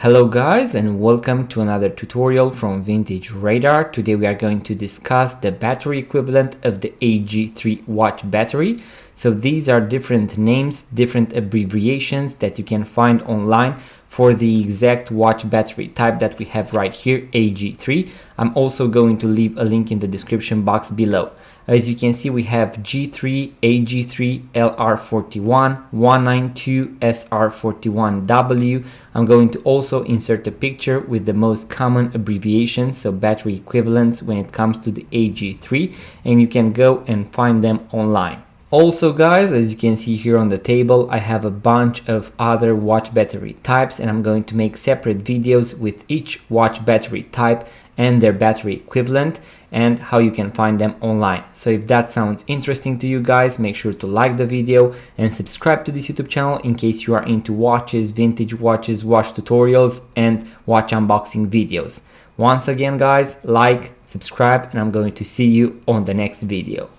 Hello guys, and welcome to another tutorial from Vintage Radar. Today we are going to discuss the battery equivalent of the AG3 watch battery. So these are different names, different abbreviations that you can find online for the exact watch battery type that we have right here, AG3. I'm also going to leave a link in the description box below. As you can see, we have G3, AG3, LR41, 192, SR41W. I'm going to also insert a picture with the most common abbreviations, so battery equivalents when it comes to the AG3, and you can go and find them online. Also guys, as you can see here on the table, I have a bunch of other watch battery types, and I'm going to make separate videos with each watch battery type and their battery equivalent and how you can find them online. So if that sounds interesting to you guys, make sure to like the video and subscribe to this YouTube channel in case you are into watches, vintage watches, watch tutorials and watch unboxing videos. Once again guys, like, subscribe, and I'm going to see you on the next video.